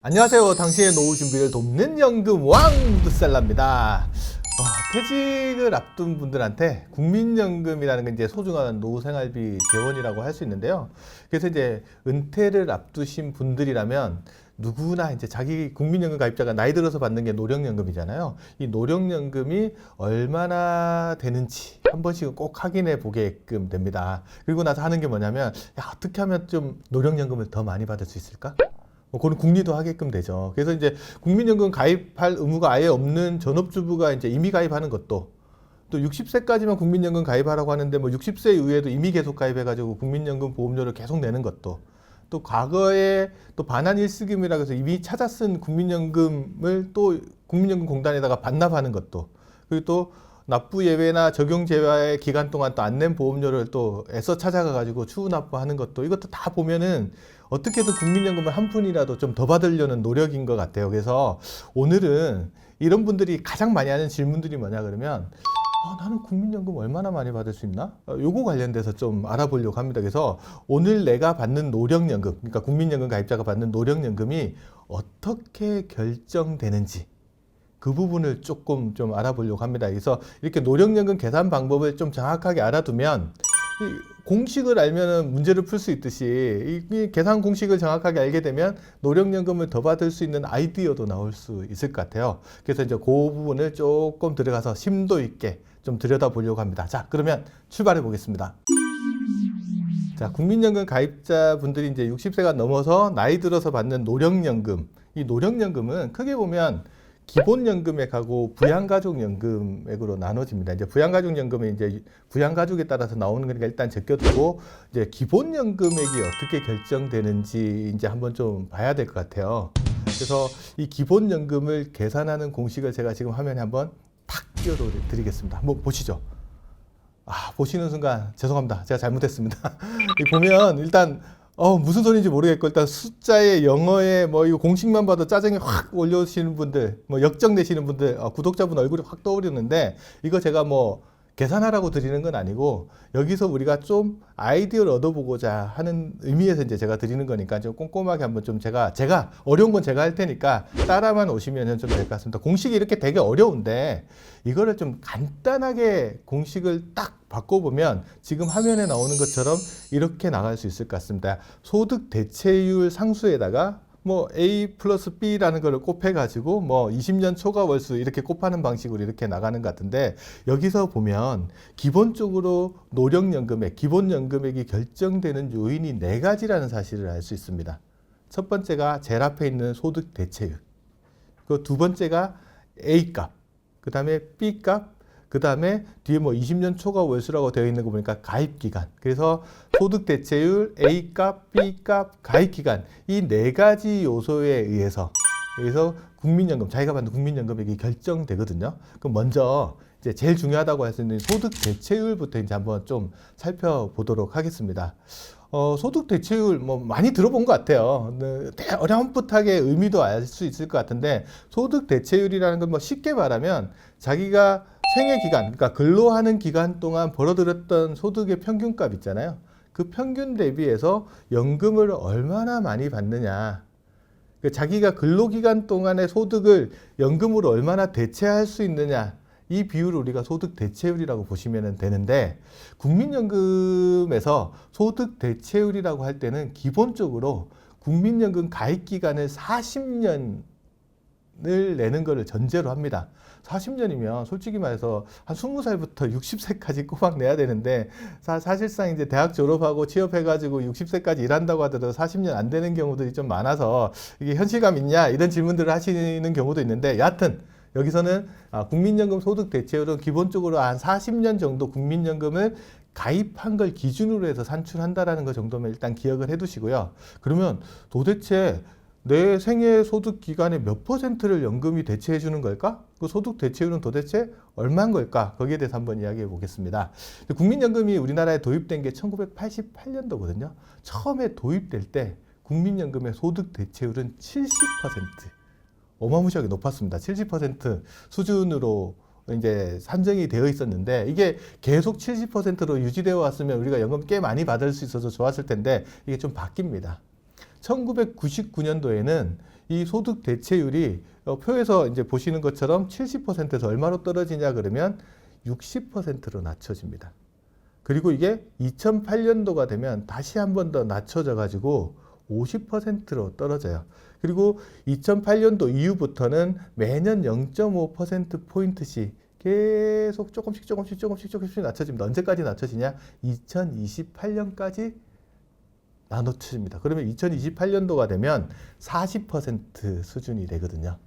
안녕하세요. 당신의 노후 준비를 돕는 연금 왕 무드셀러입니다. 퇴직을 앞둔 분들한테 국민연금이라는 게 이제 소중한 노후 생활비 재원이라고 할 수 있는데요. 그래서 이제 은퇴를 앞두신 분들이라면 누구나 이제 자기 국민연금 가입자가 나이 들어서 받는 게 노령연금이잖아요. 이 노령연금이 얼마나 되는지 한 번씩은 꼭 확인해 보게끔 됩니다. 그리고 나서 하는 게 뭐냐면, 야, 어떻게 하면 좀 노령연금을 더 많이 받을 수 있을까? 그건 국리도 하게끔 되죠. 그래서 이제 국민연금 가입할 의무가 아예 없는 전업주부가 이제 임의 가입하는 것도, 또 60세까지만 국민연금 가입하라고 하는데 뭐 60세 이후에도 임의 계속 가입해가지고 국민연금 보험료를 계속 내는 것도, 또 과거에 또 반환 일시금이라고 해서 이미 찾아 쓴 국민연금을 또 국민연금공단에다가 반납하는 것도, 그리고 또 납부 예외나 적용 제외 기간 동안 또 안 낸 보험료를 또 애써 찾아가가지고 추후 납부하는 것도, 이것도 다 보면은 어떻게든 국민연금을 한 푼이라도 좀 더 받으려는 노력인 것 같아요. 그래서 오늘은 이런 분들이 가장 많이 하는 질문들이 뭐냐 그러면, 나는 국민연금 얼마나 많이 받을 수 있나? 요거 관련돼서 좀 알아보려고 합니다. 그래서 오늘 내가 받는 노령연금, 그러니까 국민연금 가입자가 받는 노령연금이 어떻게 결정되는지, 그 부분을 조금 좀 알아보려고 합니다. 그래서 이렇게 노령연금 계산 방법을 좀 정확하게 알아두면, 이 공식을 알면은 문제를 풀 수 있듯이 이 계산 공식을 정확하게 알게 되면 노령연금을 더 받을 수 있는 아이디어도 나올 수 있을 것 같아요. 그래서 이제 그 부분을 조금 들어가서 심도 있게 좀 들여다보려고 합니다. 자, 그러면 출발해 보겠습니다. 자, 국민연금 가입자분들이 이제 60세가 넘어서 나이 들어서 받는 노령연금. 이 노령연금은 크게 보면 기본연금액하고 부양가족연금액으로 나눠집니다. 이제 부양가족연금은 이제 부양가족에 따라서 나오는 거니까 일단 제껴두고, 이제 기본연금액이 어떻게 결정되는지 이제 한번 좀 봐야 될 것 같아요. 그래서 이 기본연금을 계산하는 공식을 제가 지금 화면에 한번 탁 띄워드리겠습니다. 한번 보시죠. 보시는 순간 죄송합니다. 제가 잘못했습니다. 보면 일단 무슨 소리인지 모르겠고, 일단 숫자에 영어에 뭐 이거 공식만 봐도 짜증이 확 올려오시는 분들, 뭐 역정 내시는 분들, 구독자분 얼굴이 확 떠오르는데, 이거 제가 뭐 계산하라고 드리는 건 아니고, 여기서 우리가 좀 아이디어를 얻어보고자 하는 의미에서 이제 제가 드리는 거니까 좀 꼼꼼하게 한번 좀 제가 어려운 건 제가 할 테니까 따라만 오시면 좀 될 것 같습니다. 공식이 이렇게 되게 어려운데 이거를 좀 간단하게 공식을 딱 바꿔보면 지금 화면에 나오는 것처럼 이렇게 나갈 수 있을 것 같습니다. 소득 대체율 상수에다가 뭐 A 플러스 B라는 거를 곱해가지고 뭐 20년 초과 월수 이렇게 곱하는 방식으로 이렇게 나가는 것 같은데, 여기서 보면 기본적으로 노령연금액, 기본연금액이 결정되는 요인이 4가지라는 사실을 알 수 있습니다. 첫 번째가 제일 앞에 있는 소득 대체율, 그 두 번째가 A값, 그 다음에 B값, 그 다음에 뒤에 뭐 20년 초과 월수라고 되어 있는 거 보니까 가입기간. 그래서 소득 대체율, A값, B값, 가입기간, 이 4가지 요소에 의해서 국민연금, 자기가 받는 국민연금액이 결정되거든요. 그럼 먼저 이제 제일 중요하다고 할 수 있는 소득 대체율부터 이제 한번 좀 살펴보도록 하겠습니다. 소득 대체율 뭐 많이 들어본 것 같아요. 어렴풋하게 의미도 알 수 있을 것 같은데, 소득 대체율이라는 건 뭐 쉽게 말하면 자기가 생애 기간, 그러니까 근로하는 기간 동안 벌어들였던 소득의 평균값 있잖아요. 그 평균 대비해서 연금을 얼마나 많이 받느냐, 자기가 근로기간 동안의 소득을 연금으로 얼마나 대체할 수 있느냐, 이 비율을 우리가 소득 대체율이라고 보시면 되는데, 국민연금에서 소득 대체율이라고 할 때는 기본적으로 국민연금 가입 기간을 40년을 내는 것을 전제로 합니다. 40년이면 솔직히 말해서 한 20살부터 60세까지 꼬박 내야 되는데, 사실상 이제 대학 졸업하고 취업해가지고 60세까지 일한다고 하더라도 40년 안 되는 경우들이 좀 많아서 이게 현실감 있냐 이런 질문들을 하시는 경우도 있는데, 여하튼 여기서는 국민연금 소득 대체율은 기본적으로 한 40년 정도 국민연금을 가입한 걸 기준으로 해서 산출한다라는 것 정도면 일단 기억을 해 두시고요. 그러면 도대체 내 생애 소득 기간의 몇 %를 연금이 대체해 주는 걸까? 그 소득 대체율은 도대체 얼마인 걸까? 거기에 대해서 한번 이야기해 보겠습니다. 국민연금이 우리나라에 도입된 게 1988년도거든요. 처음에 도입될 때 국민연금의 소득 대체율은 70%. 어마무시하게 높았습니다. 70% 수준으로 이제 산정이 되어 있었는데, 이게 계속 70%로 유지되어 왔으면 우리가 연금 꽤 많이 받을 수 있어서 좋았을 텐데, 이게 좀 바뀝니다. 1999년도에는 이 소득 대체율이 표에서 이제 보시는 것처럼 70%에서 얼마로 떨어지냐 그러면 60%로 낮춰집니다. 그리고 이게 2008년도가 되면 다시 한 번 더 낮춰져 가지고 50%로 떨어져요. 그리고 2008년도 이후부터는 매년 0.5%포인트씩 계속 조금씩 낮춰집니다. 언제까지 낮춰지냐? 2028년까지 낮춰집니다. 그러면 2028년도가 되면 40% 수준이 되거든요.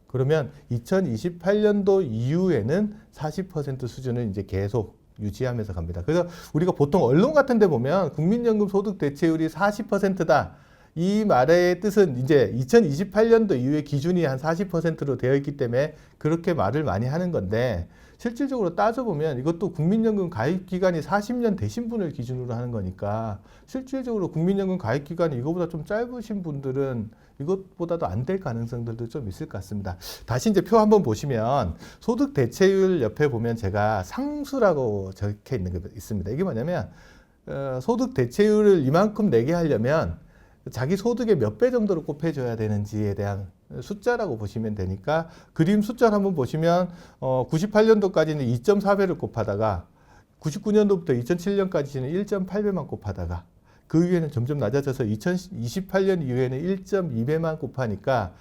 그러면 2028년도 이후에는 40% 수준을 이제 계속 유지하면서 갑니다. 그래서 우리가 보통 언론 같은 데 보면 국민연금 소득 대체율이 40%다. 이 말의 뜻은 이제 2028년도 이후에 기준이 한 40%로 되어 있기 때문에 그렇게 말을 많이 하는 건데 실질적으로 따져보면 이것도 국민연금 가입 기간이 40년 되신 분을 기준으로 하는 거니까 실질적으로 국민연금 가입 기간이 이거보다 좀 짧으신 분들은 이것보다도 안 될 가능성들도 좀 있을 것 같습니다. 다시 이제 표 한번 보시면 소득 대체율 옆에 보면 제가 상수라고 적혀 있는 게 있습니다. 이게 뭐냐면 소득 대체율을 이만큼 내게 하려면 자기 소득의 몇 배 정도로 곱해줘야 되는지에 대한 숫자라고 보시면 되니까 그림 숫자를 한번 보시면 98년도까지는 2.4배를 곱하다가 99년도부터 2007년까지는 1.8배만 곱하다가 그 이후에는 점점 낮아져서 2028년 이후에는 1.2배만 곱하니까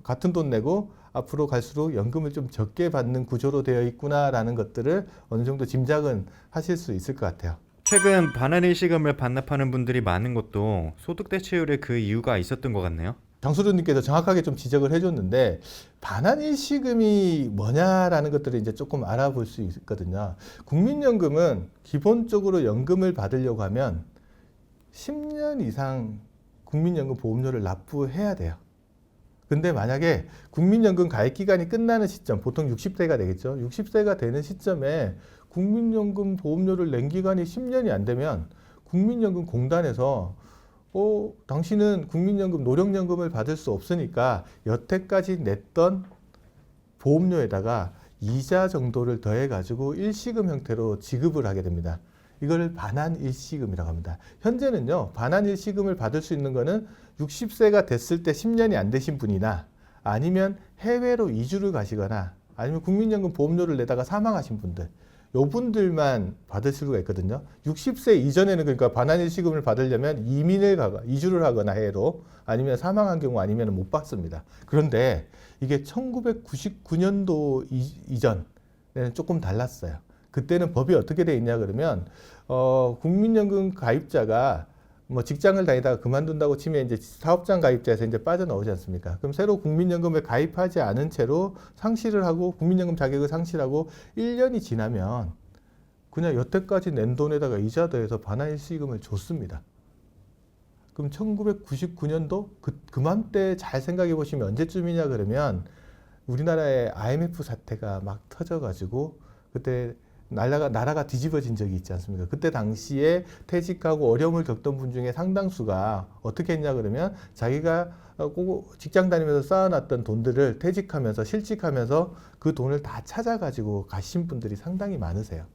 같은 돈 내고 앞으로 갈수록 연금을 좀 적게 받는 구조로 되어 있구나라는 것들을 어느 정도 짐작은 하실 수 있을 것 같아요. 최근 반환일시금을 반납하는 분들이 많은 것도 소득 대체율에 그 이유가 있었던 것 같네요. 장수르님께서 정확하게 좀 지적을 해줬는데 반환일시금이 뭐냐라는 것들을 이제 조금 알아볼 수 있거든요. 국민연금은 기본적으로 연금을 받으려고 하면 10년 이상 국민연금 보험료를 납부해야 돼요. 근데 만약에 국민연금 가입 기간이 끝나는 시점, 보통 60세가 되겠죠. 60세가 되는 시점에 국민연금 보험료를 낸 기간이 10년이 안 되면 국민연금공단에서 당신은 국민연금 노령연금을 받을 수 없으니까 여태까지 냈던 보험료에다가 이자 정도를 더해가지고 일시금 형태로 지급을 하게 됩니다. 이걸 반환일시금이라고 합니다. 현재는요, 반환일시금을 받을 수 있는 거는 60세가 됐을 때 10년이 안 되신 분이나 아니면 해외로 이주를 가시거나 아니면 국민연금 보험료를 내다가 사망하신 분들, 요 분들만 받을 수가 있거든요. 60세 이전에는 그러니까 반환일시금을 받으려면 이민을 가거나 이주를 하거나 해외로 아니면 사망한 경우 아니면 못 받습니다. 그런데 이게 1999년도 이전에는 조금 달랐어요. 그때는 법이 어떻게 돼 있냐 그러면 국민연금 가입자가 뭐 직장을 다니다가 그만둔다고 치면 이제 사업장 가입자에서 이제 빠져나오지 않습니까? 그럼 새로 국민연금에 가입하지 않은 채로 상실을 하고 국민연금 자격을 상실하고 1년이 지나면 그냥 여태까지 낸 돈에다가 이자 더해서 반환일시금을 줬습니다. 그럼 1999년도 그맘때 잘 생각해 보시면 언제쯤이냐 그러면 우리나라의 IMF 사태가 막 터져가지고 그때 나라가 뒤집어진 적이 있지 않습니까? 그때 당시에 퇴직하고 어려움을 겪던 분 중에 상당수가 어떻게 했냐 그러면 자기가 직장 다니면서 쌓아놨던 돈들을 퇴직하면서 실직하면서 그 돈을 다 찾아가지고 가신 분들이 상당히 많으세요.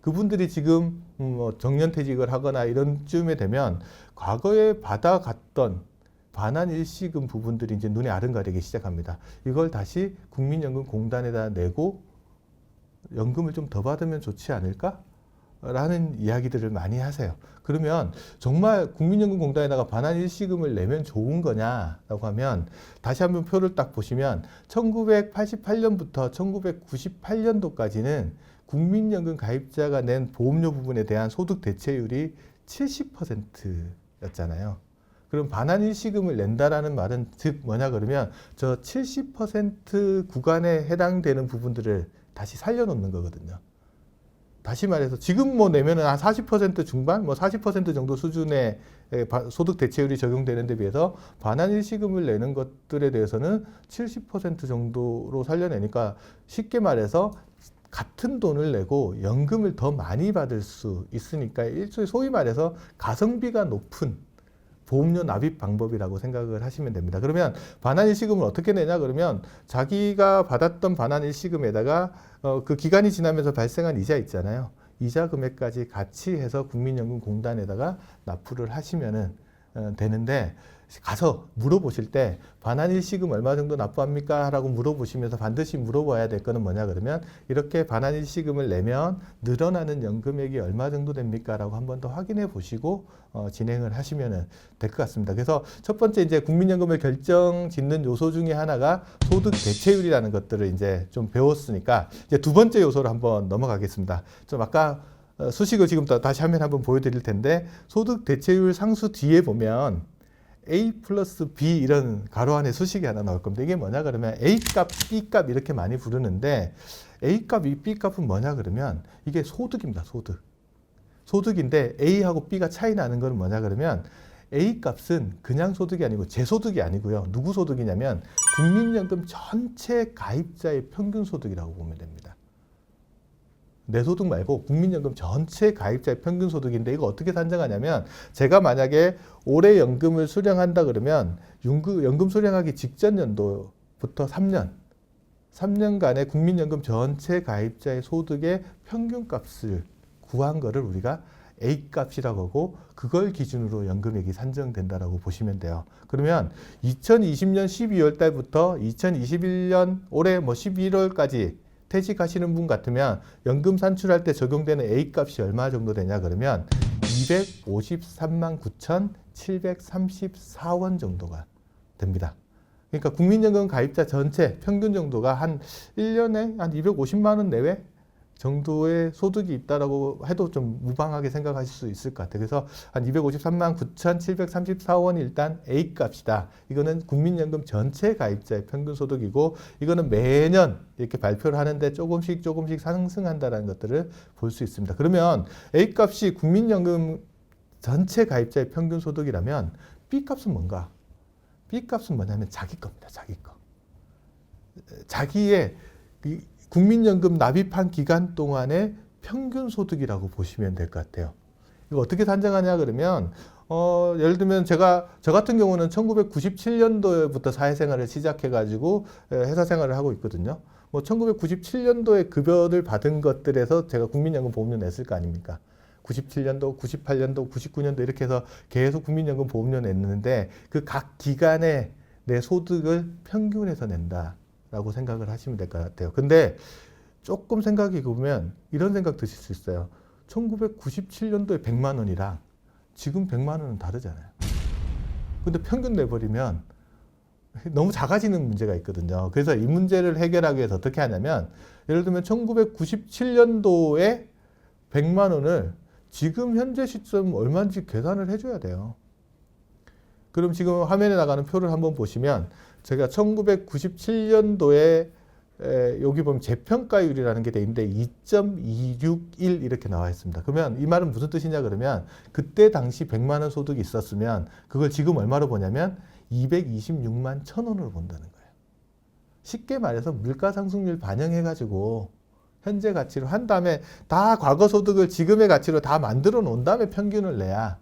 그분들이 지금 정년퇴직을 하거나 이런 쯤에 되면 과거에 받아갔던 반환일시금 부분들이 이제 눈에 아른거리기 시작합니다. 이걸 다시 국민연금공단에다 내고 연금을 좀 더 받으면 좋지 않을까? 라는 이야기들을 많이 하세요. 그러면 정말 국민연금공단에다가 반환일시금을 내면 좋은 거냐라고 하면 다시 한번 표를 딱 보시면 1988년부터 1998년도까지는 국민연금 가입자가 낸 보험료 부분에 대한 소득 대체율이 70%였잖아요. 그럼 반환일시금을 낸다라는 말은 즉 뭐냐 그러면 저 70% 구간에 해당되는 부분들을 다시 살려놓는 거거든요. 다시 말해서 지금 뭐 내면은 한 40% 중반, 뭐 40% 정도 수준의 소득 대체율이 적용되는 데 비해서 반환일시금을 내는 것들에 대해서는 70% 정도로 살려내니까 쉽게 말해서 같은 돈을 내고 연금을 더 많이 받을 수 있으니까 일종의 소위 말해서 가성비가 높은 보험료 납입 방법이라고 생각을 하시면 됩니다. 그러면 반환일시금을 어떻게 내냐 그러면 자기가 받았던 반환일시금에다가 그 기간이 지나면서 발생한 이자 있잖아요. 이자 금액까지 같이 해서 국민연금공단에다가 납부를 하시면은 되는데 가서 물어보실 때 반환일시금 얼마 정도 납부합니까? 라고 물어보시면서 반드시 물어봐야 될 거는 뭐냐 그러면 이렇게 반환일시금을 내면 늘어나는 연금액이 얼마 정도 됩니까? 라고 한 번 더 확인해 보시고 진행을 하시면 될 것 같습니다. 그래서 첫 번째 이제 국민연금을 결정 짓는 요소 중에 하나가 소득 대체율이라는 것들을 이제 좀 배웠으니까 이제 두 번째 요소로 한번 넘어가겠습니다. 좀 아까 수식을 지금 다시 화면 한번 보여드릴 텐데 소득 대체율 상수 뒤에 보면 A 플러스 B 이런 가로 안에 수식이 하나 나올 겁니다. 이게 뭐냐 그러면 A값, B값 이렇게 많이 부르는데 A값, B값은 뭐냐 그러면 이게 소득입니다. 소득. 소득인데 A하고 B가 차이 나는 건 뭐냐 그러면 A값은 그냥 소득이 아니고 재소득이 아니고요. 누구 소득이냐면 국민연금 전체 가입자의 평균 소득이라고 보면 됩니다. 내 소득 말고 국민연금 전체 가입자의 평균 소득인데 이거 어떻게 산정하냐면 제가 만약에 올해 연금을 수령한다 그러면 연금 수령하기 직전 연도부터 3년간의 국민연금 전체 가입자의 소득의 평균값을 구한 거를 우리가 A값이라고 하고 그걸 기준으로 연금액이 산정된다라고 보시면 돼요. 그러면 2020년 12월 달부터 2021년 올해 11월까지 퇴직하시는 분 같으면 연금 산출할 때 적용되는 A값이 얼마 정도 되냐 그러면 253만 9,734원 정도가 됩니다. 그러니까 국민연금 가입자 전체 평균 정도가 한 1년에 한 250만 원 내외 정도의 소득이 있다라고 해도 좀 무방하게 생각하실 수 있을 것 같아요. 그래서 한 253만 9,734원이 일단 A값이다. 이거는 국민연금 전체 가입자의 평균 소득이고 이거는 매년 이렇게 발표를 하는데 조금씩 상승한다는 것들을 볼 수 있습니다. 그러면 A값이 국민연금 전체 가입자의 평균 소득이라면 B값은 뭔가? B값은 뭐냐면 자기 겁니다. 자기 거. 자기의 국민연금 납입한 기간 동안의 평균 소득이라고 보시면 될 것 같아요. 이거 어떻게 산정하냐 그러면 예를 들면 저 같은 경우는 1997년도부터 사회생활을 시작해가지고 회사 생활을 하고 있거든요. 1997년도에 급여를 받은 것들에서 제가 국민연금 보험료 냈을 거 아닙니까? 97년도, 98년도, 99년도 이렇게 해서 계속 국민연금 보험료 냈는데 그 각 기간에 내 소득을 평균해서 낸다. 라고 생각을 하시면 될 것 같아요. 근데 조금 생각해 보면 이런 생각 드실 수 있어요. 1997년도에 100만 원이랑 지금 100만 원은 다르잖아요. 근데 평균 내버리면 너무 작아지는 문제가 있거든요. 그래서 이 문제를 해결하기 위해서 어떻게 하냐면 예를 들면 1997년도에 100만 원을 지금 현재 시점 얼마인지 계산을 해줘야 돼요. 그럼 지금 화면에 나가는 표를 한번 보시면 제가 1997년도에 여기 보면 재평가율이라는 게 돼 있는데 2.261 이렇게 나와 있습니다. 그러면 이 말은 무슨 뜻이냐 그러면 그때 당시 100만 원 소득이 있었으면 그걸 지금 얼마로 보냐면 226만 1,000원으로 본다는 거예요. 쉽게 말해서 물가상승률 반영해가지고 현재 가치로 한 다음에 다 과거 소득을 지금의 가치로 다 만들어 놓은 다음에 평균을 내야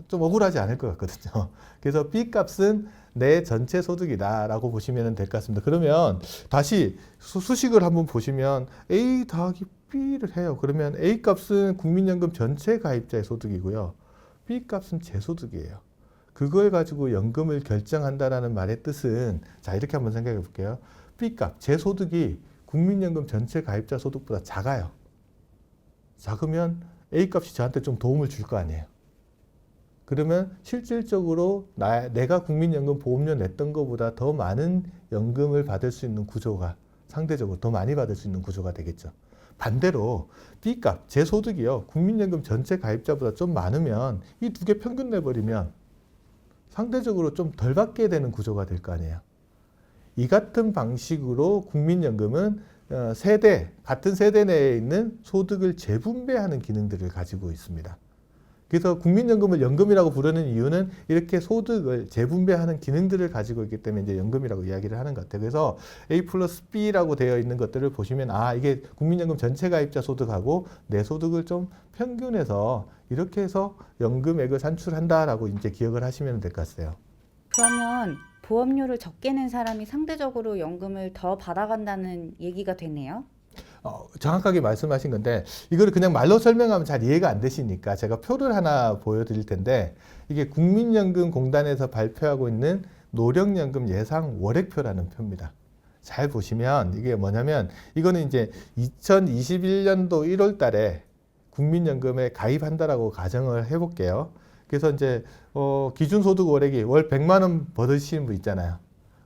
좀 억울하지 않을 것 같거든요. 그래서 B값은 내 전체 소득이다라고 보시면 될 것 같습니다. 그러면 다시 수식을 한번 보시면 A 더하기 B를 해요. 그러면 A값은 국민연금 전체 가입자의 소득이고요. B값은 제 소득이에요. 그걸 가지고 연금을 결정한다라는 말의 뜻은 자 이렇게 한번 생각해 볼게요. B값, 제 소득이 국민연금 전체 가입자 소득보다 작아요. 작으면 A값이 저한테 좀 도움을 줄 거 아니에요. 그러면 실질적으로 내가 국민연금 보험료 냈던 것보다 더 많은 연금을 받을 수 있는 구조가 상대적으로 더 많이 받을 수 있는 구조가 되겠죠. 반대로 B값, 제 소득이요. 국민연금 전체 가입자보다 좀 많으면 이 두 개 평균 내버리면 상대적으로 좀 덜 받게 되는 구조가 될 거 아니에요. 이 같은 방식으로 국민연금은 같은 세대 내에 있는 소득을 재분배하는 기능들을 가지고 있습니다. 그래서 국민연금을 연금이라고 부르는 이유는 이렇게 소득을 재분배하는 기능들을 가지고 있기 때문에 이제 연금이라고 이야기를 하는 것 같아요. 그래서 A 플러스 B라고 되어 있는 것들을 보시면 이게 국민연금 전체 가입자 소득하고 내 소득을 좀 평균해서 이렇게 해서 연금액을 산출한다라고 이제 기억을 하시면 될 것 같아요. 그러면 보험료를 적게 낸 사람이 상대적으로 연금을 더 받아간다는 얘기가 되네요. 정확하게 말씀하신 건데 이거를 그냥 말로 설명하면 잘 이해가 안 되시니까 제가 표를 하나 보여드릴 텐데 이게 국민연금공단에서 발표하고 있는 노령연금 예상 월액표라는 표입니다. 잘 보시면 이게 뭐냐면 이거는 이제 2021년도 1월 달에 국민연금에 가입한다라고 가정을 해볼게요. 그래서 이제 기준소득 월액이 월 100만 원 받으시는 분 있잖아요.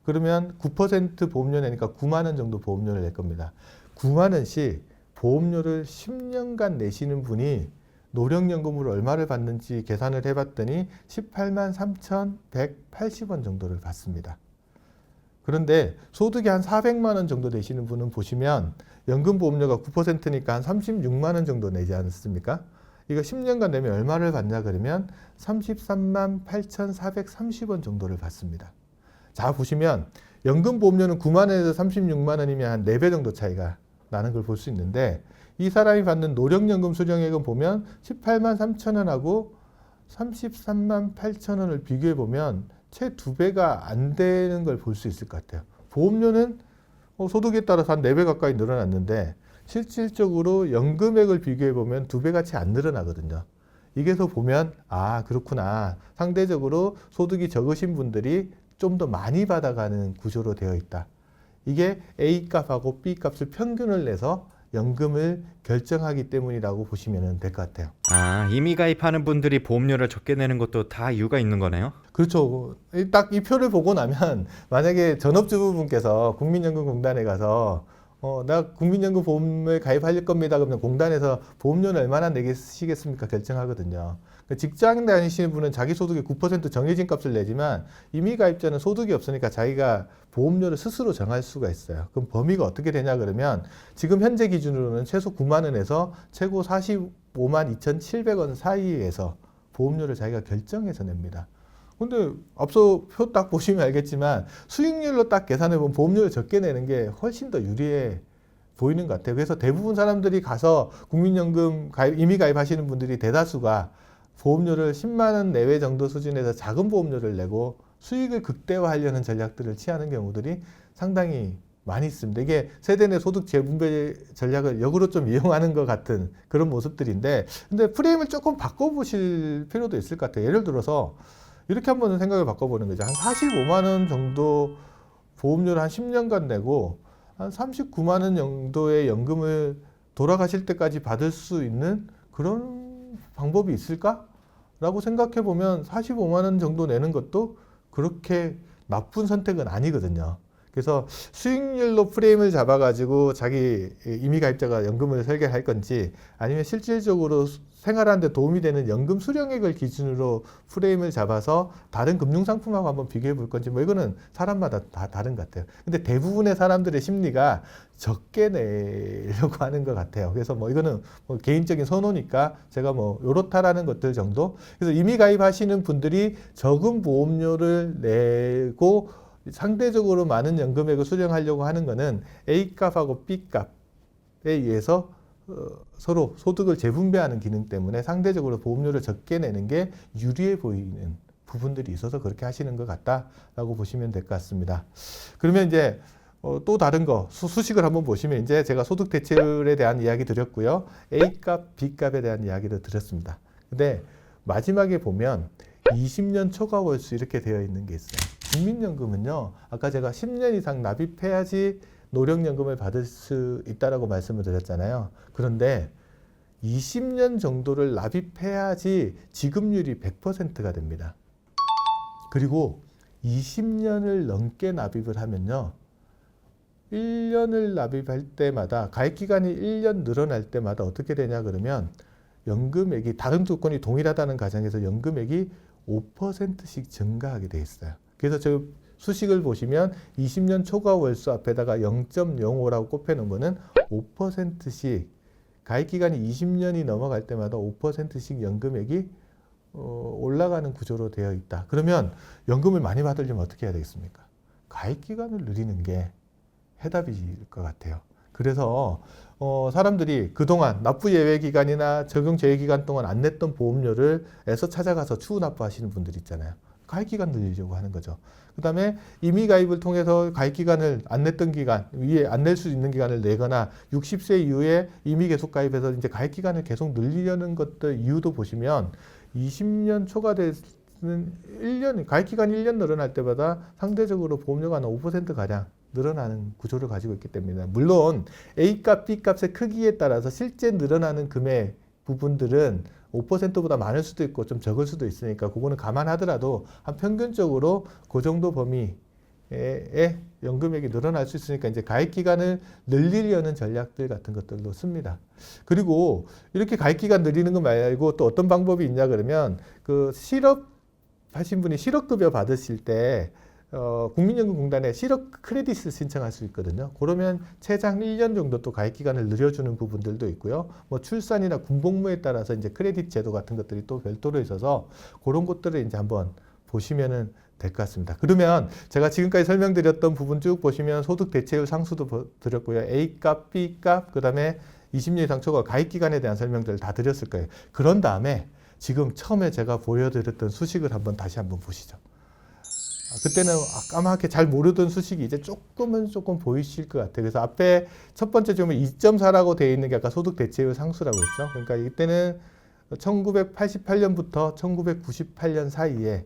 그러면 9% 보험료 내니까 9만 원 정도 보험료를 낼 겁니다. 9만 원씩 보험료를 10년간 내시는 분이 노령연금으로 얼마를 받는지 계산을 해봤더니 18만 3,180원 정도를 받습니다. 그런데 소득이 한 400만 원 정도 되시는 분은 보시면 연금보험료가 9%니까 한 36만 원 정도 내지 않습니까? 이거 10년간 내면 얼마를 받냐 그러면 33만 8,430원 정도를 받습니다. 자 보시면 연금보험료는 9만 원에서 36만 원이면 한 4배 정도 차이가 나는 걸 볼 수 있는데 이 사람이 받는 노령연금 수령액은 보면 18만 3천 원하고 33만 8천 원을 비교해 보면 채 2배가 안 되는 걸 볼 수 있을 것 같아요. 보험료는 소득에 따라서 한 4배 가까이 늘어났는데 실질적으로 연금액을 비교해 보면 2배가 채 안 늘어나거든요. 이게서 보면 아 그렇구나. 상대적으로 소득이 적으신 분들이 좀 더 많이 받아가는 구조로 되어 있다. 이게 A값하고 B값을 평균을 내서 연금을 결정하기 때문이라고 보시면 될 것 같아요. 아, 이미 가입하는 분들이 보험료를 적게 내는 것도 다 이유가 있는 거네요? 그렇죠. 딱 이 표를 보고 나면 만약에 전업주부분께서 국민연금공단에 가서 나 국민연금 보험에 가입할 겁니다. 그러면 공단에서 보험료는 얼마나 내시겠습니까? 결정하거든요. 직장 다니시는 분은 자기 소득의 9% 정해진 값을 내지만 이미 가입자는 소득이 없으니까 자기가 보험료를 스스로 정할 수가 있어요. 그럼 범위가 어떻게 되냐 그러면 지금 현재 기준으로는 최소 9만 원에서 최고 45만 2,700원 사이에서 보험료를 자기가 결정해서 냅니다. 근데 앞서 표 딱 보시면 알겠지만 수익률로 딱 계산해 보면 보험료를 적게 내는 게 훨씬 더 유리해 보이는 것 같아요. 그래서 대부분 사람들이 가서 국민연금 이미 가입하시는 분들이 대다수가 보험료를 10만 원 내외 정도 수준에서 작은 보험료를 내고 수익을 극대화하려는 전략들을 취하는 경우들이 상당히 많이 있습니다. 이게 세대 내 소득 재분배 전략을 역으로 좀 이용하는 것 같은 그런 모습들인데 근데 프레임을 조금 바꿔보실 필요도 있을 것 같아요. 예를 들어서 이렇게 한번 생각을 바꿔보는 거죠. 한 45만 원 정도 보험료를 한 10년간 내고 한 39만 원 정도의 연금을 돌아가실 때까지 받을 수 있는 그런 방법이 있을까? 라고 생각해 보면 45만 원 정도 내는 것도 그렇게 나쁜 선택은 아니거든요. 그래서 수익률로 프레임을 잡아가지고 자기 이미 가입자가 연금을 설계할 건지 아니면 실질적으로 생활하는 데 도움이 되는 연금 수령액을 기준으로 프레임을 잡아서 다른 금융상품하고 한번 비교해 볼 건지 뭐 이거는 사람마다 다 다른 것 같아요. 근데 대부분의 사람들의 심리가 적게 내려고 하는 것 같아요. 그래서 뭐 이거는 뭐 개인적인 선호니까 제가 뭐 요렇다라는 것들 정도. 그래서 이미 가입하시는 분들이 적은 보험료를 내고 상대적으로 많은 연금액을 수령하려고 하는 거는 A값하고 B값에 의해서 서로 소득을 재분배하는 기능 때문에 상대적으로 보험료를 적게 내는 게 유리해 보이는 부분들이 있어서 그렇게 하시는 것 같다라고 보시면 될 것 같습니다. 그러면 이제 또 다른 거 수식을 한번 보시면 이제 제가 소득 대체율에 대한 이야기 드렸고요. A값, B값에 대한 이야기도 드렸습니다. 근데 마지막에 보면 20년 초과 월수 이렇게 되어 있는 게 있어요. 국민연금은요. 아까 제가 10년 이상 납입해야지 노령연금을 받을 수 있다라고 말씀을 드렸잖아요. 그런데 20년 정도를 납입해야지 지급률이 100%가 됩니다. 그리고 20년을 넘게 납입을 하면요. 1년을 납입할 때마다 가입기간이 1년 늘어날 때마다 어떻게 되냐 그러면 연금액이 다른 조건이 동일하다는 가정에서 연금액이 5%씩 증가하게 돼 있어요. 그래서 저 수식을 보시면 20년 초과 월수 앞에다가 0.05라고 꼽혀놓은 거는 5%씩 가입기간이 20년이 넘어갈 때마다 5%씩 연금액이 올라가는 구조로 되어 있다. 그러면 연금을 많이 받으려면 어떻게 해야 되겠습니까? 가입기간을 늘리는 게 해답일 것 같아요. 그래서 사람들이 그동안 납부 예외 기간이나 적용 제외 기간 동안 안 냈던 보험료를 애써 찾아가서 추후 납부하시는 분들 있잖아요. 가입 기간 늘리려고 하는 거죠. 그다음에 임의 가입을 통해서 가입 기간을 안 냈던 기간 위에 안 낼 수 있는 기간을 내거나 60세 이후에 임의 계속 가입해서 이제 가입 기간을 계속 늘리려는 것들 이유도 보시면 20년 초과되는 1년 가입 기간 1년 늘어날 때마다 상대적으로 보험료가 한 5% 가량 늘어나는 구조를 가지고 있기 때문에 물론 A값, B값의 크기에 따라서 실제 늘어나는 금액 부분들은 5%보다 많을 수도 있고 좀 적을 수도 있으니까 그거는 감안하더라도 한 평균적으로 그 정도 범위의 연금액이 늘어날 수 있으니까 이제 가입 기간을 늘리려는 전략들 같은 것들도 씁니다. 그리고 이렇게 가입 기간 늘리는 거 말고 또 어떤 방법이 있냐 그러면 그 실업하신 분이 실업급여 받으실 때 국민연금공단에 실업 크레딧을 신청할 수 있거든요. 그러면 최장 1년 정도 또 가입 기간을 늘려주는 부분들도 있고요. 뭐 출산이나 군복무에 따라서 이제 크레딧 제도 같은 것들이 또 별도로 있어서 그런 것들을 이제 한번 보시면은 될 것 같습니다. 그러면 제가 지금까지 설명드렸던 부분 쭉 보시면 소득 대체율 상수도 드렸고요. A값, B값, 그 다음에 20년 이상 초과 가입 기간에 대한 설명들을 다 드렸을 거예요. 그런 다음에 지금 처음에 제가 보여드렸던 수식을 다시 한번 보시죠. 그때는 까맣게 잘 모르던 수식이 이제 조금 보이실 것 같아요. 그래서 앞에 첫 번째 질문 2.4라고 되어 있는 게 아까 소득 대체율 상수라고 했죠. 그러니까 이때는 1988년부터 1998년 사이에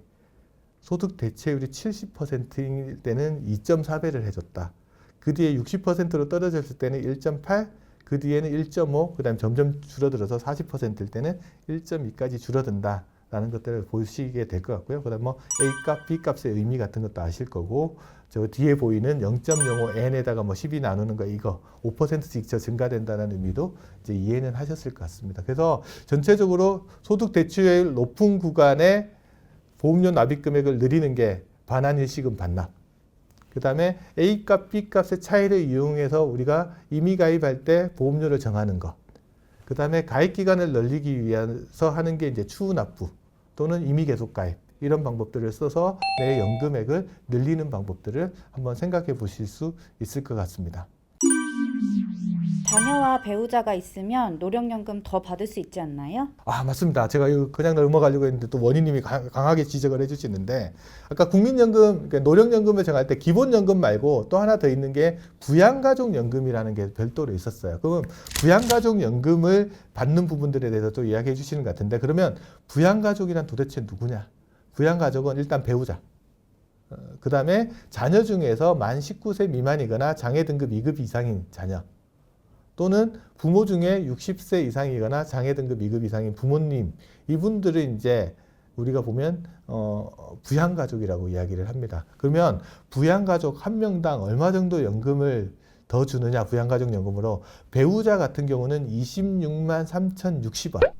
소득 대체율이 70%일 때는 2.4배를 해줬다. 그 뒤에 60%로 떨어졌을 때는 1.8, 그 뒤에는 1.5, 그 다음에 점점 줄어들어서 40%일 때는 1.2까지 줄어든다. 라는 것들을 보시게 될 것 같고요. 그 다음 뭐 A값, B값의 의미 같은 것도 아실 거고, 저 뒤에 보이는 0.05n에다가 뭐 12 나누는 거 이거 5%씩 증가된다는 의미도 이제 이해는 하셨을 것 같습니다. 그래서 전체적으로 소득 대체율 높은 구간에 보험료 납입 금액을 늘리는 게 반환일시금 반납. 그 다음에 A값, B값의 차이를 이용해서 우리가 임의 가입할 때 보험료를 정하는 것. 그 다음에 가입 기간을 늘리기 위해서 하는 게 이제 추후 납부 또는 임의 계속 가입 이런 방법들을 써서 내 연금액을 늘리는 방법들을 한번 생각해 보실 수 있을 것 같습니다. 자녀와 배우자가 있으면 노령연금 더 받을 수 있지 않나요? 맞습니다. 제가 이거 그냥 넘어가려고 했는데 또 원희님이 강하게 지적을 해주시는데 아까 국민연금, 그러니까 노령연금을 정할 때 기본연금 말고 또 하나 더 있는 게 부양가족연금이라는 게 별도로 있었어요. 그럼 부양가족연금을 받는 부분들에 대해서 또 이야기해 주시는 것 같은데 그러면 부양가족이란 도대체 누구냐? 부양가족은 일단 배우자. 그 다음에 자녀 중에서 만 19세 미만이거나 장애 등급 2급 이상인 자녀. 또는 부모 중에 60세 이상이거나 장애 등급 2급 이상인 부모님, 이분들을 이제 우리가 보면 부양가족이라고 이야기를 합니다. 그러면 부양가족 한 명당 얼마 정도 연금을 더 주느냐, 부양가족 연금으로 배우자 같은 경우는 26만 3,060원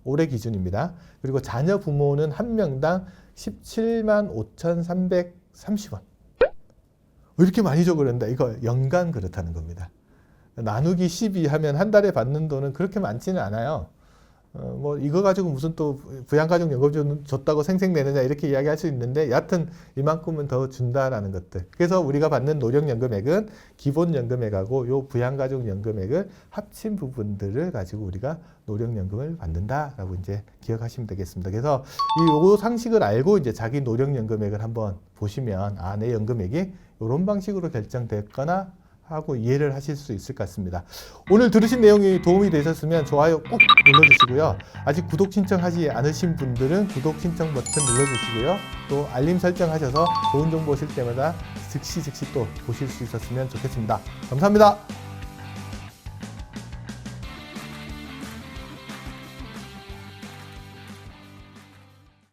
올해 기준입니다. 그리고 자녀 부모는 한 명당 17만 5,330원. 이렇게 많이 줘 그런다. 이거 연간 그렇다는 겁니다. 나누기 12 하면 한 달에 받는 돈은 그렇게 많지는 않아요. 뭐 이거 가지고 무슨 또 부양가족 연금 줬다고 생색내느냐 이렇게 이야기할 수 있는데 여하튼 이만큼은 더 준다라는 것들. 그래서 우리가 받는 노령연금액은 기본연금액하고 요 부양가족 연금액을 합친 부분들을 가지고 우리가 노령연금을 받는다라고 이제 기억하시면 되겠습니다. 그래서 요 상식을 알고 이제 자기 노령연금액을 한번 보시면 내 연금액이 이런 방식으로 결정됐거나 하고 이해를 하실 수 있을 것 같습니다. 오늘 들으신 내용이 도움이 되셨으면 좋아요 꼭 눌러주시고요. 아직 구독 신청하지 않으신 분들은 구독 신청 버튼 눌러주시고요. 또 알림 설정하셔서 좋은 정보 오실 때마다 즉시 또 보실 수 있었으면 좋겠습니다. 감사합니다.